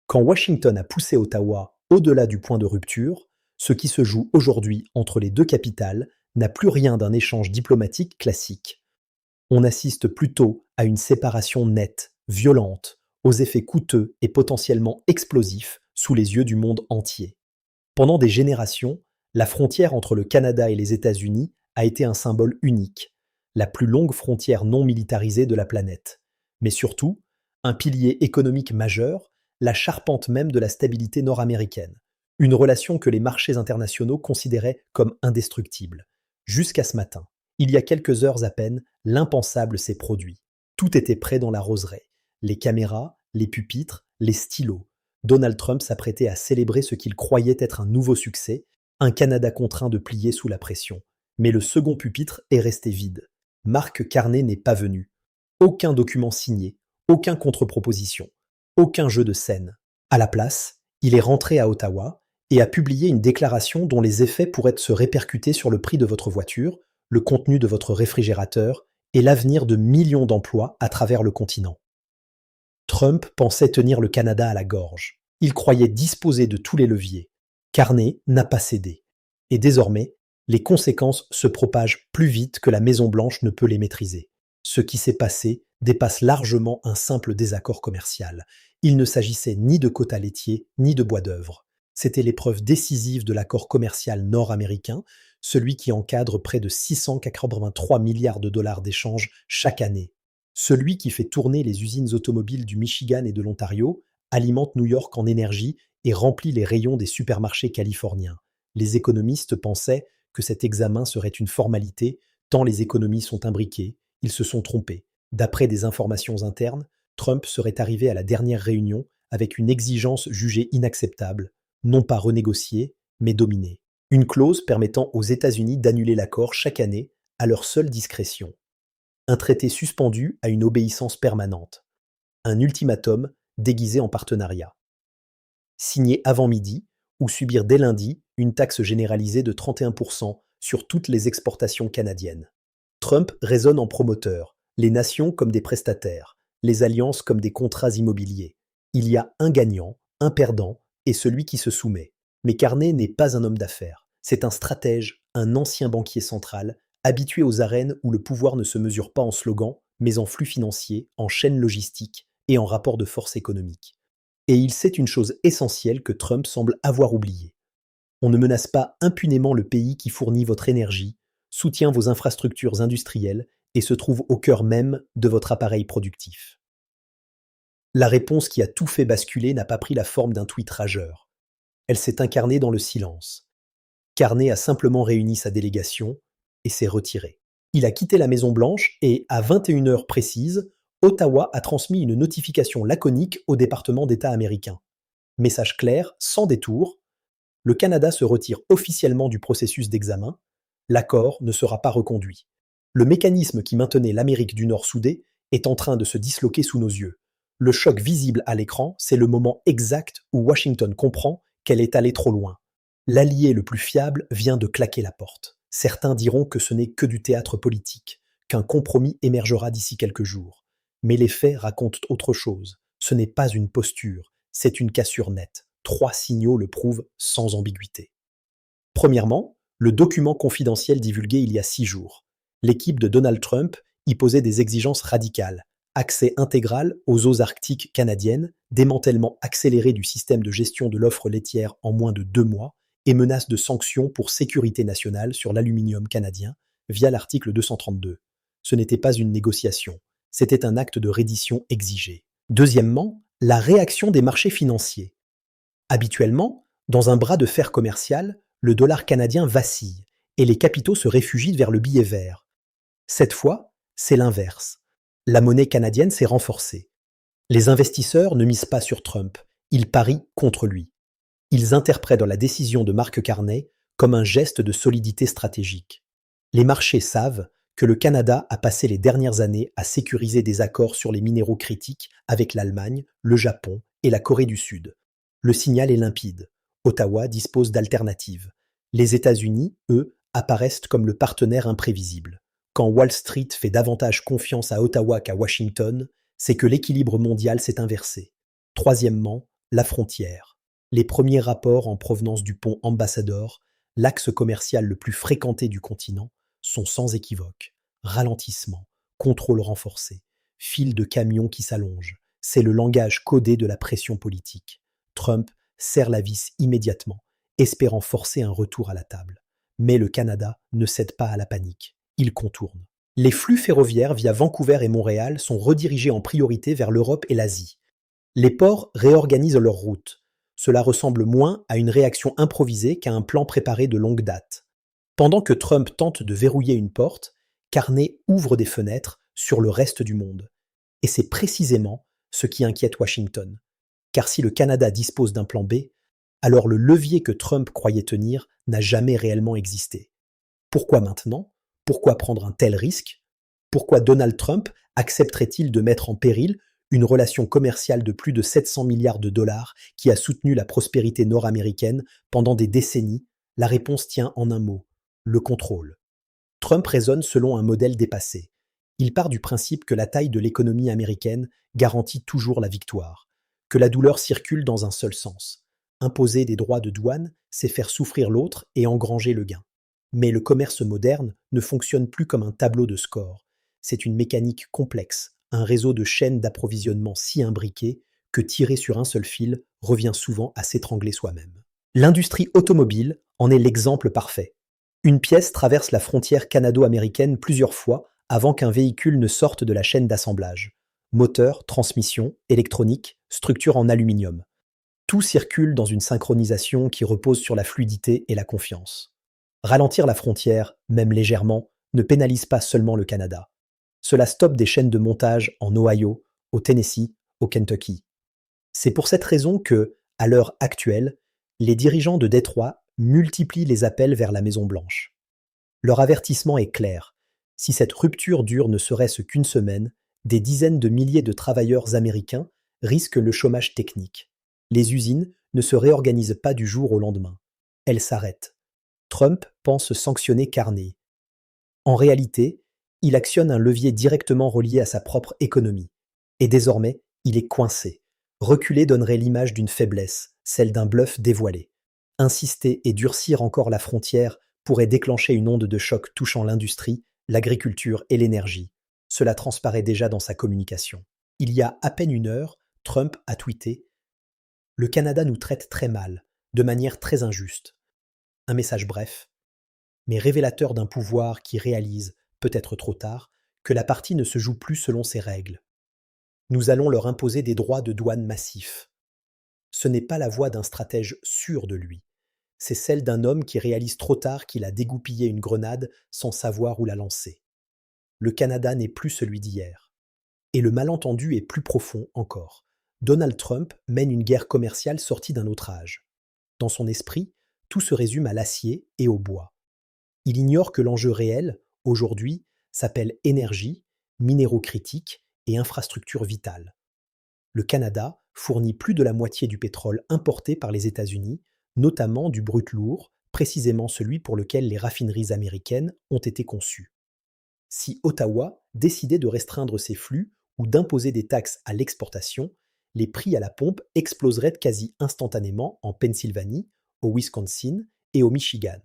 Quand Washington a poussé Ottawa au-delà du point de rupture, ce qui se joue aujourd'hui entre les deux capitales n'a plus rien d'un échange diplomatique classique. On assiste plutôt à une séparation nette, violente, aux effets coûteux et potentiellement explosifs sous les yeux du monde entier. Pendant des générations, la frontière entre le Canada et les États-Unis a été un symbole unique, la plus longue frontière non militarisée de la planète, mais surtout un pilier économique majeur, la charpente même de la stabilité nord-américaine, une relation que les marchés internationaux considéraient comme indestructible. Jusqu'à ce matin, il y a quelques heures à peine, l'impensable s'est produit. Tout était prêt dans la roseraie. Les caméras, les pupitres, les stylos. Donald Trump s'apprêtait à célébrer ce qu'il croyait être un nouveau succès, un Canada contraint de plier sous la pression. Mais le second pupitre est resté vide. Mark Carney n'est pas venu. Aucun document signé, aucun contre-proposition, aucun jeu de scène. À la place, il est rentré à Ottawa et a publié une déclaration dont les effets pourraient se répercuter sur le prix de votre voiture, le contenu de votre réfrigérateur et l'avenir de millions d'emplois à travers le continent. Trump pensait tenir le Canada à la gorge. Il croyait disposer de tous les leviers. Carney n'a pas cédé. Et désormais, les conséquences se propagent plus vite que la Maison-Blanche ne peut les maîtriser. Ce qui s'est passé dépasse largement un simple désaccord commercial. Il ne s'agissait ni de quotas laitiers, ni de bois d'œuvre. C'était l'épreuve décisive de l'accord commercial nord-américain, celui qui encadre près de 683 milliards de dollars d'échanges chaque année. Celui qui fait tourner les usines automobiles du Michigan et de l'Ontario, alimente New York en énergie et remplit les rayons des supermarchés californiens. Les économistes pensaient que cet examen serait une formalité, tant les économies sont imbriquées. Ils se sont trompés. D'après des informations internes, Trump serait arrivé à la dernière réunion avec une exigence jugée inacceptable, non pas renégociée, mais dominée. Une clause permettant aux États-Unis d'annuler l'accord chaque année à leur seule discrétion. Un traité suspendu à une obéissance permanente. Un ultimatum déguisé en partenariat. Signer avant midi ou subir dès lundi une taxe généralisée de 31% sur toutes les exportations canadiennes. Trump raisonne en promoteur, les nations comme des prestataires, les alliances comme des contrats immobiliers. Il y a un gagnant, un perdant et celui qui se soumet. Mais Carney n'est pas un homme d'affaires. C'est un stratège, un ancien banquier central, habitué aux arènes où le pouvoir ne se mesure pas en slogan, mais en flux financiers, en chaîne logistique et en rapport de force économique. Et il sait une chose essentielle que Trump semble avoir oubliée. On ne menace pas impunément le pays qui fournit votre énergie, soutient vos infrastructures industrielles et se trouve au cœur même de votre appareil productif. La réponse qui a tout fait basculer n'a pas pris la forme d'un tweet rageur. Elle s'est incarnée dans le silence. Carney a simplement réuni sa délégation et s'est retiré. Il a quitté la Maison-Blanche et, à 21 heures précises, Ottawa a transmis une notification laconique au département d'État américain. Message clair, sans détour, le Canada se retire officiellement du processus d'examen, l'accord ne sera pas reconduit. Le mécanisme qui maintenait l'Amérique du Nord soudée est en train de se disloquer sous nos yeux. Le choc visible à l'écran, c'est le moment exact où Washington comprend qu'elle est allée trop loin. L'allié le plus fiable vient de claquer la porte. Certains diront que ce n'est que du théâtre politique, qu'un compromis émergera d'ici quelques jours. Mais les faits racontent autre chose. Ce n'est pas une posture, c'est une cassure nette. 3 signaux le prouvent sans ambiguïté. Premièrement, le document confidentiel divulgué il y a 6 jours. L'équipe de Donald Trump y posait des exigences radicales. Accès intégral aux eaux arctiques canadiennes, démantèlement accéléré du système de gestion de l'offre laitière en moins de 2 mois et menace de sanctions pour sécurité nationale sur l'aluminium canadien via l'article 232. Ce n'était pas une négociation, c'était un acte de reddition exigé. Deuxièmement, la réaction des marchés financiers. Habituellement, dans un bras de fer commercial, le dollar canadien vacille et les capitaux se réfugient vers le billet vert. Cette fois, c'est l'inverse. La monnaie canadienne s'est renforcée. Les investisseurs ne misent pas sur Trump, ils parient contre lui. Ils interprètent la décision de Mark Carney comme un geste de solidité stratégique. Les marchés savent que le Canada a passé les dernières années à sécuriser des accords sur les minéraux critiques avec l'Allemagne, le Japon et la Corée du Sud. Le signal est limpide. Ottawa dispose d'alternatives. Les États-Unis, eux, apparaissent comme le partenaire imprévisible. Quand Wall Street fait davantage confiance à Ottawa qu'à Washington, c'est que l'équilibre mondial s'est inversé. Troisièmement, La frontière. Les premiers rapports en provenance du pont Ambassador, l'axe commercial le plus fréquenté du continent, sont sans équivoque. Ralentissement, contrôle renforcé, file de camions qui s'allongent. C'est le langage codé de la pression politique. Trump serre la vis immédiatement, espérant forcer un retour à la table. Mais le Canada ne cède pas à la panique. Il contourne. Les flux ferroviaires via Vancouver et Montréal sont redirigés en priorité vers l'Europe et l'Asie. Les ports réorganisent leurs routes. Cela ressemble moins à une réaction improvisée qu'à un plan préparé de longue date. Pendant que Trump tente de verrouiller une porte, Carney ouvre des fenêtres sur le reste du monde. Et c'est précisément ce qui inquiète Washington. Car si le Canada dispose d'un plan B, alors le levier que Trump croyait tenir n'a jamais réellement existé. Pourquoi maintenant? Pourquoi prendre un tel risque? Pourquoi Donald Trump accepterait-il de mettre en péril une relation commerciale de plus de 700 milliards de dollars qui a soutenu la prospérité nord-américaine pendant des décennies? La réponse tient en un mot: le contrôle. Trump raisonne selon un modèle dépassé. Il part du principe que la taille de l'économie américaine garantit toujours la victoire, que la douleur circule dans un seul sens. Imposer des droits de douane, c'est faire souffrir l'autre et engranger le gain. Mais le commerce moderne ne fonctionne plus comme un tableau de score. C'est une mécanique complexe, un réseau de chaînes d'approvisionnement si imbriquées que tirer sur un seul fil revient souvent à s'étrangler soi-même. L'industrie automobile en est l'exemple parfait. Une pièce traverse la frontière canado-américaine plusieurs fois avant qu'un véhicule ne sorte de la chaîne d'assemblage. Moteur, transmission, électronique, structure en aluminium. Tout circule dans une synchronisation qui repose sur la fluidité et la confiance. Ralentir la frontière, même légèrement, ne pénalise pas seulement le Canada. Cela stoppe des chaînes de montage en Ohio, au Tennessee, au Kentucky. C'est pour cette raison que, à l'heure actuelle, les dirigeants de Détroit multiplient les appels vers la Maison-Blanche. Leur avertissement est clair. Si cette rupture dure ne serait-ce qu'une semaine, des dizaines de milliers de travailleurs américains risquent le chômage technique. Les usines ne se réorganisent pas du jour au lendemain. Elles s'arrêtent. Trump pense sanctionner Carney. En réalité, il actionne un levier directement relié à sa propre économie. Et désormais, il est coincé. Reculer donnerait l'image d'une faiblesse, celle d'un bluff dévoilé. Insister et durcir encore la frontière pourrait déclencher une onde de choc touchant l'industrie, l'agriculture et l'énergie. Cela transparaît déjà dans sa communication. Il y a à peine une heure, Trump a tweeté: « Le Canada nous traite très mal, de manière très injuste. » Un message bref, mais révélateur d'un pouvoir qui réalise, peut-être trop tard, que la partie ne se joue plus selon ses règles. Nous allons leur imposer des droits de douane massifs. Ce n'est pas la voix d'un stratège sûr de lui. C'est celle d'un homme qui réalise trop tard qu'il a dégoupillé une grenade sans savoir où la lancer. Le Canada n'est plus celui d'hier. Et le malentendu est plus profond encore. Donald Trump mène une guerre commerciale sortie d'un autre âge. Dans son esprit, tout se résume à l'acier et au bois. Il ignore que l'enjeu réel, aujourd'hui, s'appelle énergie, minéraux critiques et infrastructures vitales. Le Canada fournit plus de la moitié du pétrole importé par les États-Unis, notamment du brut lourd, précisément celui pour lequel les raffineries américaines ont été conçues. Si Ottawa décidait de restreindre ces flux ou d'imposer des taxes à l'exportation, les prix à la pompe exploseraient quasi instantanément en Pennsylvanie, au Wisconsin et au Michigan.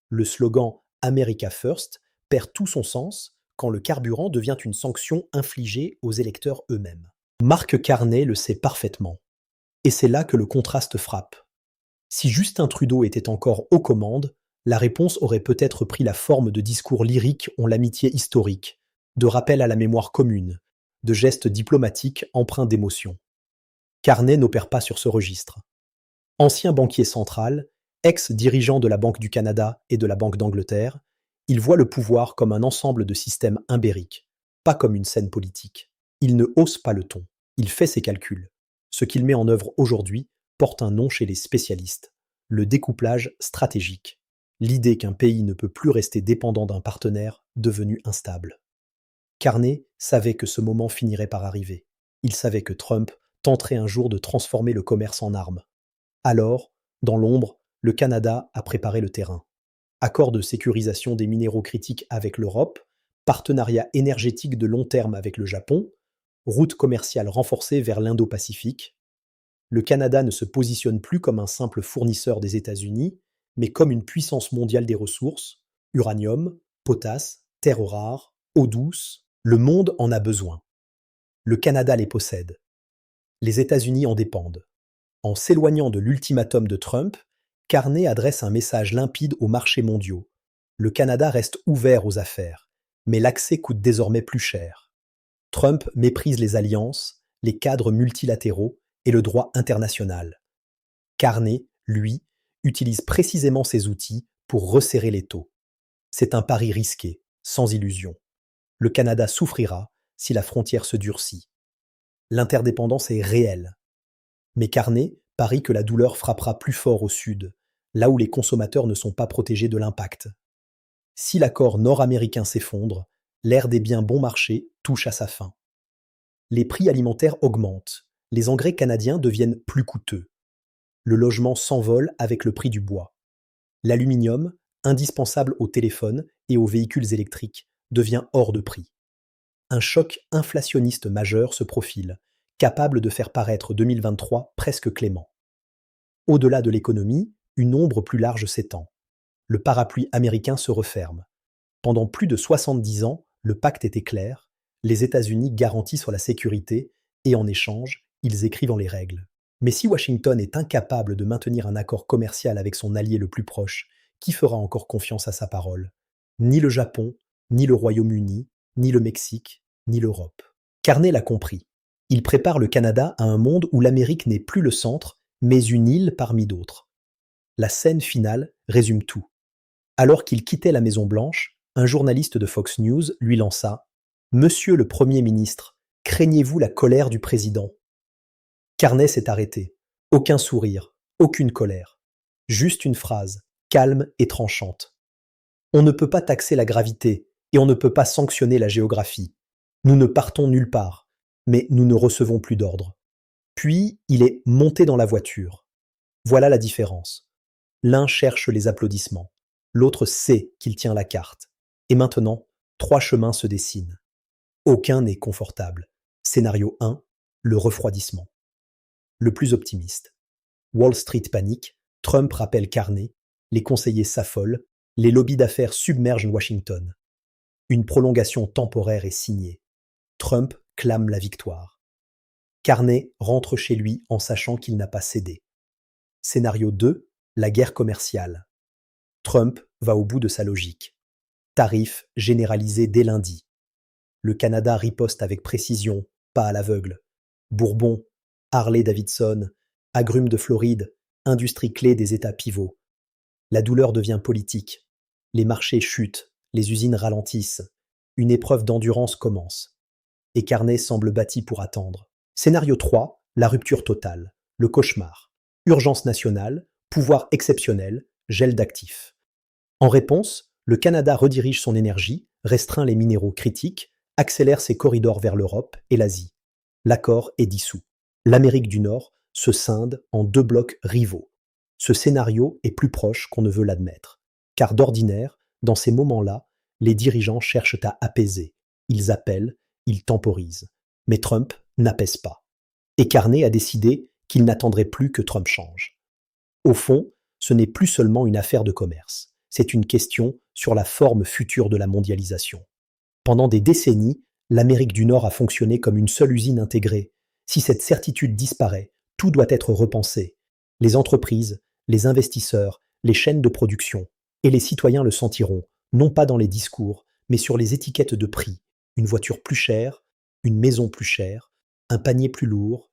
Le slogan America First perd tout son sens quand le carburant devient une sanction infligée aux électeurs eux-mêmes. Mark Carney le sait parfaitement. Et c'est là que le contraste frappe. Si Justin Trudeau était encore aux commandes, la réponse aurait peut-être pris la forme de discours lyriques ont l'amitié historique, de rappels à la mémoire commune, de gestes diplomatiques empreints d'émotion. Carney n'opère pas sur ce registre. Ancien banquier central, ex-dirigeant de la Banque du Canada et de la Banque d'Angleterre, il voit le pouvoir comme un ensemble de systèmes imbériques, pas comme une scène politique. Il ne hausse pas le ton, il fait ses calculs. Ce qu'il met en œuvre aujourd'hui porte un nom chez les spécialistes, le découplage stratégique, l'idée qu'un pays ne peut plus rester dépendant d'un partenaire devenu instable. Carney savait que ce moment finirait par arriver. Il savait que Trump tenterait un jour de transformer le commerce en arme. Alors, dans l'ombre, le Canada a préparé le terrain. Accord de sécurisation des minéraux critiques avec l'Europe, partenariat énergétique de long terme avec le Japon, route commerciale renforcée vers l'Indo-Pacifique. Le Canada ne se positionne plus comme un simple fournisseur des États-Unis, mais comme une puissance mondiale des ressources, uranium, potasse, terres rares, eau douce, le monde en a besoin. Le Canada les possède. Les États-Unis en dépendent. En s'éloignant de l'ultimatum de Trump, Carney adresse un message limpide aux marchés mondiaux. Le Canada reste ouvert aux affaires, mais l'accès coûte désormais plus cher. Trump méprise les alliances, les cadres multilatéraux et le droit international. Carney, lui, utilise précisément ces outils pour resserrer les taux. C'est un pari risqué, sans illusion. Le Canada souffrira si la frontière se durcit. L'interdépendance est réelle. Mais Carney parie que la douleur frappera plus fort au sud, là où les consommateurs ne sont pas protégés de l'impact. Si l'accord nord-américain s'effondre, l'ère des biens bon marché touche à sa fin. Les prix alimentaires augmentent, les engrais canadiens deviennent plus coûteux. Le logement s'envole avec le prix du bois. L'aluminium, indispensable aux téléphones et aux véhicules électriques, devient hors de prix. Un choc inflationniste majeur se profile, capable de faire paraître 2023 presque clément. Au-delà de l'économie, une ombre plus large s'étend. Le parapluie américain se referme. Pendant plus de 70 ans, le pacte était clair, les États-Unis garantissent la sécurité et en échange, ils écrivent les règles. Mais si Washington est incapable de maintenir un accord commercial avec son allié le plus proche, qui fera encore confiance à sa parole? Ni le Japon, ni le Royaume-Uni, ni le Mexique, ni l'Europe. Carney l'a compris. Il prépare le Canada à un monde où l'Amérique n'est plus le centre, mais une île parmi d'autres. La scène finale résume tout. Alors qu'il quittait la Maison-Blanche, un journaliste de Fox News lui lança « Monsieur le Premier ministre, craignez-vous la colère du président ?» Carney s'est arrêté. Aucun sourire, aucune colère. Juste une phrase, calme et tranchante. On ne peut pas taxer la gravité et on ne peut pas sanctionner la géographie. Nous ne partons nulle part, mais nous ne recevons plus d'ordre. Puis, il est monté dans la voiture. Voilà la différence. L'un cherche les applaudissements, l'autre sait qu'il tient la carte. Et maintenant, 3 chemins se dessinent. Aucun n'est confortable. Scénario 1, le refroidissement. Le plus optimiste. Wall Street panique, Trump rappelle Carney, les conseillers s'affolent, les lobbies d'affaires submergent Washington. Une prolongation temporaire est signée. Trump clame la victoire. Carney rentre chez lui en sachant qu'il n'a pas cédé. Scénario 2, la guerre commerciale. Trump va au bout de sa logique. Tarifs généralisés dès lundi. Le Canada riposte avec précision, pas à l'aveugle. Bourbon, Harley-Davidson, agrumes de Floride, industrie clé des États pivots. La douleur devient politique. Les marchés chutent, les usines ralentissent. Une épreuve d'endurance commence. Et Carney semble bâti pour attendre. Scénario 3, la rupture totale, le cauchemar. Urgence nationale, pouvoir exceptionnel, gel d'actifs. En réponse, le Canada redirige son énergie, restreint les minéraux critiques, accélère ses corridors vers l'Europe et l'Asie. L'accord est dissous. L'Amérique du Nord se scinde en 2 blocs rivaux. Ce scénario est plus proche qu'on ne veut l'admettre. Car d'ordinaire, dans ces moments-là, les dirigeants cherchent à apaiser. Ils appellent, ils temporisent. Mais Trump n'apaise pas. Et Carney a décidé qu'il n'attendrait plus que Trump change. Au fond, ce n'est plus seulement une affaire de commerce. C'est une question sur la forme future de la mondialisation. Pendant des décennies, l'Amérique du Nord a fonctionné comme une seule usine intégrée. Si cette certitude disparaît, tout doit être repensé. Les entreprises, les investisseurs, les chaînes de production et les citoyens le sentiront, non pas dans les discours, mais sur les étiquettes de prix. Une voiture plus chère, une maison plus chère, un panier plus lourd,